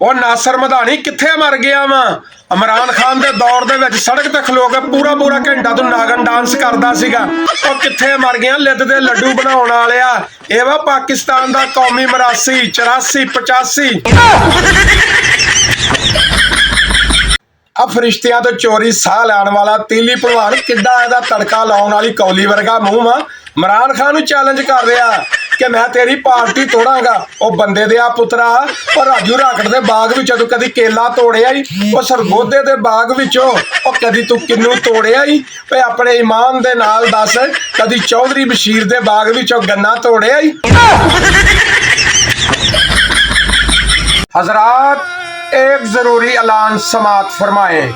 ਉਹ ਨਾਸਰ ਮਧਾਣੀ ਕਿੱਥੇ ਮਰ ਗਿਆ ਵਾ। ਇਮਰਾਨ ਖਾਨ ਦੇ ਦੌਰ ਦੇ ਵਿੱਚ ਸੜਕ ਤੇ ਖਲੋ ਕੇ ਪੂਰਾ ਪੂਰਾ ਘੰਟਾ ਤੂੰ ਨਾਗਨ ਡਾਂਸ ਕਰਦਾ ਸੀਗਾ। ਉਹ ਕਿੱਥੇ ਮਰ ਗਿਆ ਲਿੱਦ ਦੇ ਲੱਡੂ ਬਣਾਉਣ ਵਾਲਿਆ। ਇਹ ਵਾ ਪਾਕਿਸਤਾਨ ਦਾ ਕੌਮੀ ਮਰਾਸੀ 84 85 ਆ ਫਰਿਸ਼ਤਿਆਂ ਤੋਂ ਚੋਰੀ ਸਾਹ ਲੈਣ ਵਾਲਾ ਤੀਲੀ ਭਲਵਾਨ ਕਿੱਡਾ ਇਹਦਾ ਤੜਕਾ ਲਾਉਣ ਵਾਲੀ ਕੌਲੀ ਵਰਗਾ ਮੂੰਹ ਵਾ। ਇਮਰਾਨ ਖਾਨ ਨੂੰ ਚੈਲੰਜ ਕਰ ਰਿਹਾ ਕਿ ਮੈਂ ਤੇਰੀ ਪਾਰਟੀ ਤੋੜਾਂਗਾ। ਉਹ ਬੰਦੇ ਦੇ ਆ ਪੁੱਤਰਾ, ਉਹ ਰਾਜੂ ਰਾਕੜ ਦੇ ਬਾਗ ਵਿੱਚੋਂ ਤੂੰ ਕਦੀ ਕੇਲਾ ਤੋੜਿਆ ਹੀ? ਉਹ ਸਰਗੋਧੇ ਦੇ ਬਾਗ ਵਿੱਚੋਂ ਉਹ ਕਦੀ ਤੂੰ ਕਿੰਨੂ ਤੋੜਿਆ ਹੀ? ਓਏ ਆਪਣੇ ਈਮਾਨ ਦੇ ਨਾਲ ਦੱਸ, ਕਦੀ ਚੌਧਰੀ ਬਸ਼ੀਰ ਦੇ ਬਾਗ ਵਿੱਚੋਂ ਗੰਨਾ ਤੋੜਿਆ ਹੀ? हजरात, एक जरूरी ऐलान समात फरमाएं।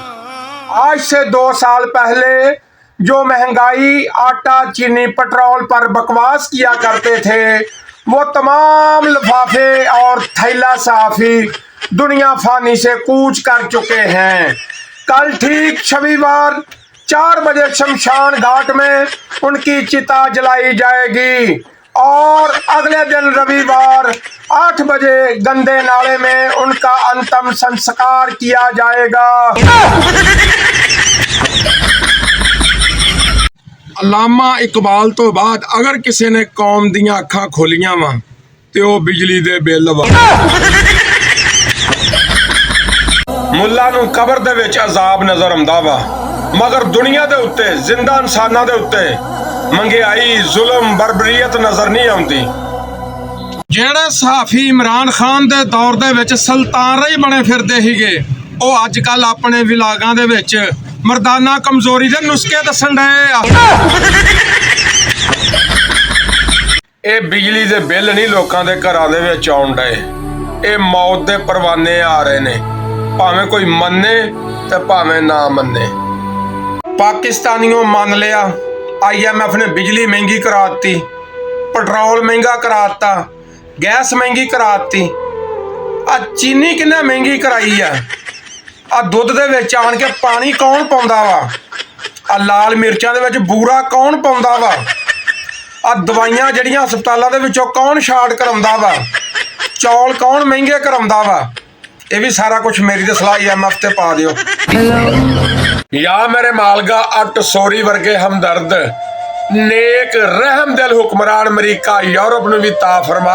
आज से 2 साल पहले जो महंगाई, आटा, चीनी, पेट्रोल पर बकवास किया करते थे, वो तमाम लिफाफे और थैला साफी दुनिया फानी से कूच कर चुके हैं। कल ठीक शनिवार 4 बजे शमशान घाट में उनकी चिता जलाई जाएगी और अगले दिन रविवार 8 बजे गंदे नाले में उनका अंतिम संस्कार किया जाएगा। अलामा इकबाल तो बाद अगर किसी ने कौम दियां अखां खोलियां वा ते ओ बिजली दे बिल वा। मुल्ला नूं कबर दे विच अजाब नजर आउंदा वा, मगर दुनिया दे उत्ते जिंदा इंसानां दे उत्ते मंगियाई, जुल्म, बर्बरीयत नजर नहीं आउंदी। ਜਿਹੜੇ ਸਹਾਫੀ ਇਮਰਾਨ ਖਾਨ ਦੇ ਦੌਰ ਦੇ ਵਿੱਚ ਸੁਲਤਾਨ ਰਹੀ ਬਣੇ ਫਿਰਦੇ ਸੀਗੇ, ਉਹ ਅੱਜ ਕੱਲ ਆਪਣੇ ਵਿਲਾਗਾਂ ਦੇ ਵਿੱਚ ਮਰਦਾਨਾ ਕਮਜ਼ੋਰੀ ਦੇ ਨੁਸਖੇ ਦੱਸਣ ਡਏ ਆ। ਇਹ ਬਿਜਲੀ ਦੇ ਬਿੱਲ ਨਹੀਂ ਲੋਕਾਂ ਦੇ ਘਰਾਂ ਦੇ ਵਿੱਚ ਆਉਣ ਡਏ, ਇਹ ਮੌਤ ਦੇ ਪਰਵਾਨੇ ਆ ਰਹੇ ਨੇ, ਭਾਵੇਂ ਕੋਈ ਮੰਨੇ ਤੇ ਭਾਵੇਂ ਨਾ ਮੰਨੇ। ਪਾਕਿਸਤਾਨੀਓ ਮੰਨ ਲਿਆ, IMF ਨੇ ਬਿਜਲੀ ਮਹਿੰਗੀ ਕਰਾਤੀ, ਪੈਟਰੋਲ ਮਹਿੰਗਾ ਕਰਾਤਾ, गैस महंगी कराती। आ चीनी किन्ने महंगी कराई आ दुध दे विच आण के पानी कौन पाउंदा वा? आ लाल मिर्चां दे विच बूरा कौन पाउंदा वा? आ दवाइयां जड़ियां हस्पतालां दे विचों कौन शार्ट कराउंदा वा? चौल कौन महंगे कराउंदा वा? ये भी सारा कुछ मेरी ते सलाह IMF ते पा दिओ। या मेरे मालगा अट सोरी वर्गे हमदर्द नेक रहम दिल हुक्मरान अमरीका यूरोप ने भी ता फरमा,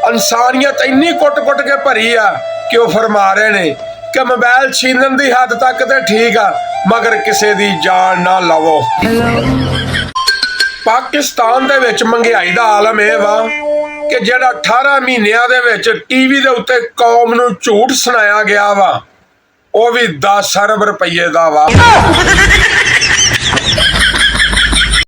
इंसानियत इन्नी कुट कुट के भरी आ कि वह फरमा रहे ने कि मोबाइल छीनन की हद तक तो ठीक आ, मगर किसी की जान ना लवो। पाकिस्तान दे विच महंगाई दा आलम यह वा कि जिहड़ा 18 महीनिਆਂ ਦੇ ਵਿੱਚ टीवी ਦੇ ਉੱਤੇ कौम ਨੂੰ ਝੂਠ ਸੁਣਾਇਆ ਗਿਆ ਵਾ, ਉਹ ਵੀ 10 अरब रुपये ਦਾ वा।